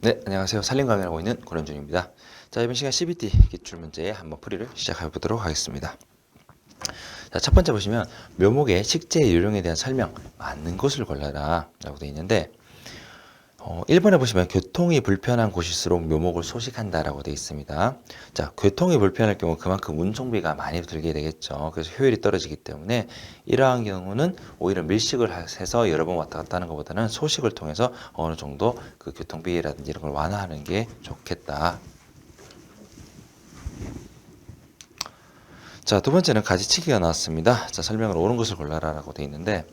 네, 안녕하세요. 산림 강의하고 있는 권현준입니다. 자, 이번 시간 CBT 기출문제 한번 풀이를 시작해 보도록 하겠습니다. 자, 첫 번째 보시면 묘목의 식재 요령에 대한 설명 맞는 것을 골라라 라고 되어 있는데 1번에 보시면 교통이 불편한 곳일수록 묘목을 소식한다라고 되어 있습니다. 자, 교통이 불편할 경우 그만큼 운송비가 많이 들게 되겠죠. 그래서 효율이 떨어지기 때문에 이러한 경우는 오히려 밀식을 해서 여러 번 왔다 갔다 하는 것보다는 소식을 통해서 어느 정도 그 교통비라든지 이런 걸 완화하는 게 좋겠다. 자, 두 번째는 가지치기가 나왔습니다. 자, 설명을 옳은 것을 골라라 라고 되어 있는데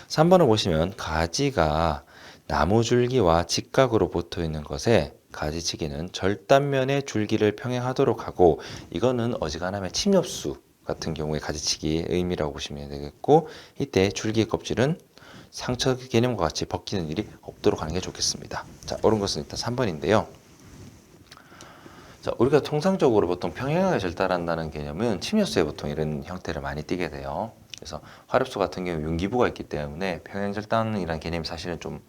3번을 보시면 가지가 나무 줄기와 직각으로 붙어 있는 것에 가지치기는 절단면의 줄기를 평행하도록 하고, 이거는 어지간하면 침엽수 같은 경우에 가지치기의 의미라고 보시면 되겠고, 이때 줄기 껍질은 상처 개념과 같이 벗기는 일이 없도록 하는 게 좋겠습니다. 자, 옳은 것은 일단 3번인데요. 자, 우리가 통상적으로 보통 평행하게 절단한다는 개념은 침엽수에 보통 이런 형태를 많이 띠게 돼요. 그래서 화렵수 같은 경우 융기부가 있기 때문에 평행 절단이라는 개념이 사실은 좀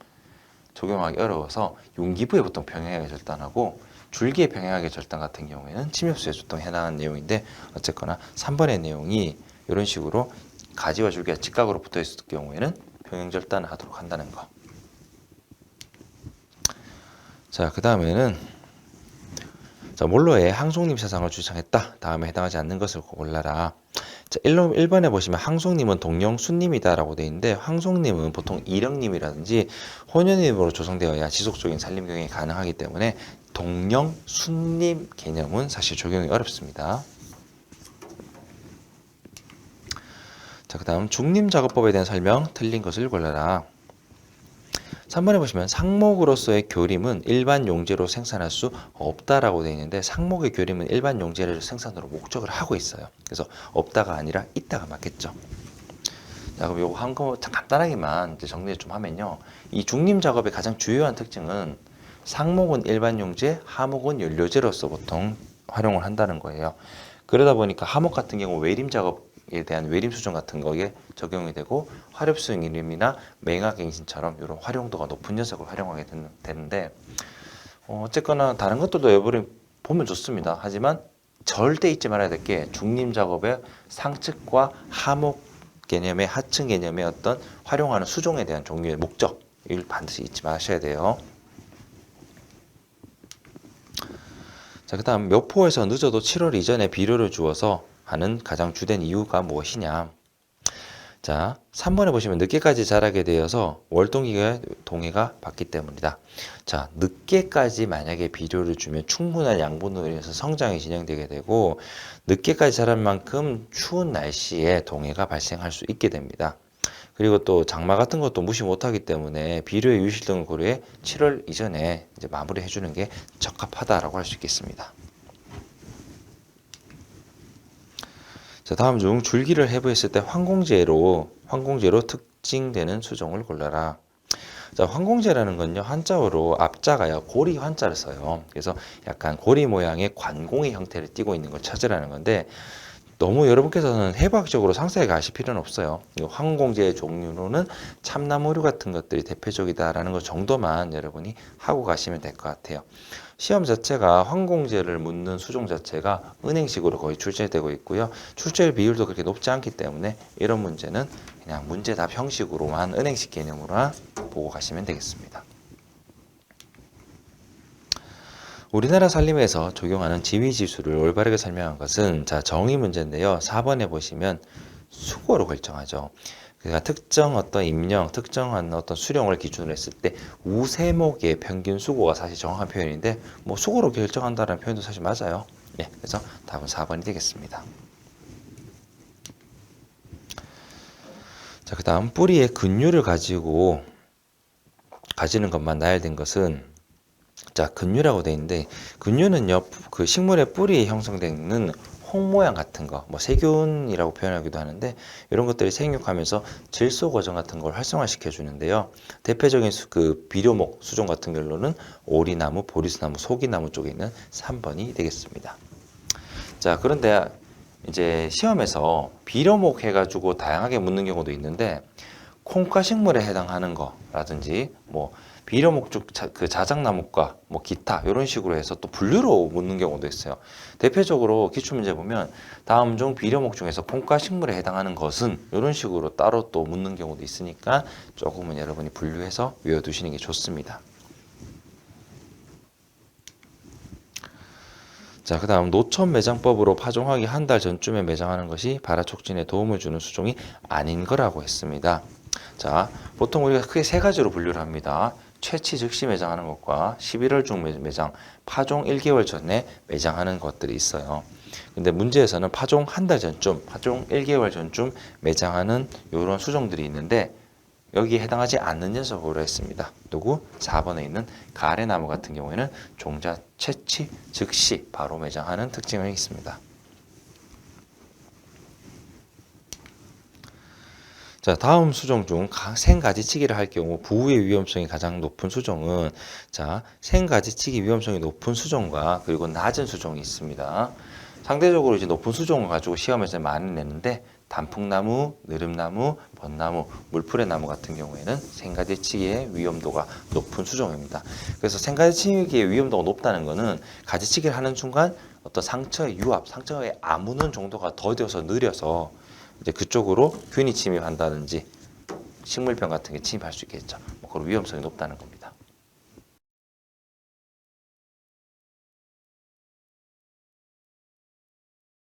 적용하기 어려워서 융기부에 보통 평행하게 절단하고, 줄기에 평행하게 절단 같은 경우에는 침엽수에 보통 해당하는 내용인데, 어쨌거나 3번의 내용이 이런 식으로 가지와 줄기가 직각으로 붙어 있을 경우에는 평행 절단을 하도록 한다는 거. 자, 그 다음에는 몰로의 항송림 사상을 주장했다. 다음에 해당하지 않는 것을 골라라. 자, 1번에 보시면 항송림은 동령순림이다 라고 되어 있는데, 항송림은 보통 일령림이라든지 혼연림으로 조성되어야 지속적인 산림 경영이 가능하기 때문에 동령순림 개념은 사실 적용이 어렵습니다. 자, 그 다음 중림작업법에 대한 설명, 틀린 것을 골라라. 3번에 보시면 상목으로서의 교림은 일반 용제로 생산할 수 없다라고 되어 있는데, 상목의 교림은 일반 용제를 생산으로 목적을 하고 있어요. 그래서 없다가 아니라 있다가 맞겠죠. 자, 그럼 요거 한 거 간단하게만 이제 정리 좀 하면요. 이 중림 작업의 가장 주요한 특징은 상목은 일반 용제, 하목은 연료제로서 보통 활용을 한다는 거예요. 그러다 보니까 하목 같은 경우 외림 작업에 대한 외림 수정 같은 거에 적용이 되고, 화렵수용 이름이나 맹화갱신처럼 이런 활용도가 높은 녀석을 활용하게 되는데, 어쨌거나 다른 것들도 여러분이 보면 좋습니다. 하지만 절대 잊지 말아야 될 게 중림 작업의 상측과 하목 개념의 하층 개념의 어떤 활용하는 수종에 대한 종류의 목적을 반드시 잊지 마셔야 돼요. 자, 그 다음 묘포에서 늦어도 7월 이전에 비료를 주어서 하는 가장 주된 이유가 무엇이냐. 자, 3번에 보시면 늦게까지 자라게 되어서 월동기가 동해가 받기 때문이다. 자, 늦게까지 만약에 비료를 주면 충분한 양분으로 인해서 성장이 진행되게 되고, 늦게까지 자란 만큼 추운 날씨에 동해가 발생할 수 있게 됩니다. 그리고 또 장마 같은 것도 무시 못하기 때문에 비료의 유실 등을 고려해 7월 이전에 이제 마무리해 주는 게 적합하다라고 할 수 있겠습니다. 자, 다음 중 줄기를 해부했을 때 황공제로 특징되는 수종을 골라라. 자, 황공제라는 건요, 한자어로 앞자가요, 고리 환자를 써요. 그래서 약간 고리 모양의 관공의 형태를 띠고 있는 걸 찾으라는 건데, 너무 여러분께서는 해부학적으로 상세하게 아실 필요는 없어요. 황공제의 종류로는 참나무류 같은 것들이 대표적이다라는 것 정도만 여러분이 하고 가시면 될 것 같아요. 시험 자체가 황공제를 묻는 수종 자체가 은행식으로 거의 출제되고 있고요. 출제 비율도 그렇게 높지 않기 때문에 이런 문제는 그냥 문제답 형식으로만, 은행식 개념으로만 보고 가시면 되겠습니다. 우리나라 산림에서 적용하는 지위지수를 올바르게 설명한 것은, 자, 정의 문제인데요. 4번에 보시면 수고로 결정하죠. 그러니까 특정 어떤 임령, 특정한 어떤 수령을 기준으로 했을 때 우세목의 평균 수고가 사실 정확한 표현인데, 뭐 수고로 결정한다는 표현도 사실 맞아요. 예, 그래서 답은 4번이 되겠습니다. 자, 그 다음 뿌리의 근류를 가지는 것만 나열된 것은, 자, 근류라고 되어 있는데, 근류는요, 그 식물의 뿌리에 형성되는 홍 모양 같은 거, 뭐 세균이라고 표현하기도 하는데, 이런 것들이 생육하면서 질소 과정 같은 걸 활성화시켜 주는데요. 대표적인 그 비료목 수종 같은 경우는 오리나무, 보리수나무, 소기나무 쪽에 있는 3번이 되겠습니다. 자, 그런데 이제 시험에서 비료목 해가지고 다양하게 묻는 경우도 있는데, 콩과 식물에 해당하는 거라든지 뭐 비료 목적 그 자작나무과 뭐 기타 이런 식으로 해서 또 분류로 묻는 경우도 있어요. 대표적으로 기출문제 보면 다음 중 비료목 중에서 콩과 식물에 해당하는 것은 이런 식으로 따로 또 묻는 경우도 있으니까 조금은 여러분이 분류해서 외워두시는 게 좋습니다. 자, 그 다음 노천 매장법으로 파종하기 한 달 전쯤에 매장하는 것이 발화 촉진에 도움을 주는 수종이 아닌 거라고 했습니다. 자, 보통 우리가 크게 세 가지로 분류를 합니다. 채취 즉시 매장하는 것과 11월 중 매장, 파종 1개월 전에 매장하는 것들이 있어요. 근데 문제에서는 파종 한 달 전쯤, 파종 1개월 전쯤 매장하는 이런 수종들이 있는데 여기에 해당하지 않는 녀석으로 했습니다. 누구? 4번에 있는 가래나무 같은 경우에는 종자 채취 즉시 바로 매장하는 특징이 있습니다. 자, 다음 수종 중 생가지치기를 할 경우 부우의 위험성이 가장 높은 수종은 자, 생가지치기 위험성이 높은 수종과 그리고 낮은 수종이 있습니다. 상대적으로 이제 높은 수종을 가지고 시험에서 많이 내는데 단풍나무, 느릅나무, 벚나무, 물풀의나무 같은 경우에는 생가지치기의 위험도가 높은 수종입니다. 그래서 생가지치기의 위험도가 높다는 것은 가지치기를 하는 순간 어떤 상처의 유압, 상처의 아무는 정도가 더뎌서 느려서 이제 그쪽으로 균이 침입한다든지 식물병 같은 게 침입할 수 있겠죠. 뭐 그런 위험성이 높다는 겁니다.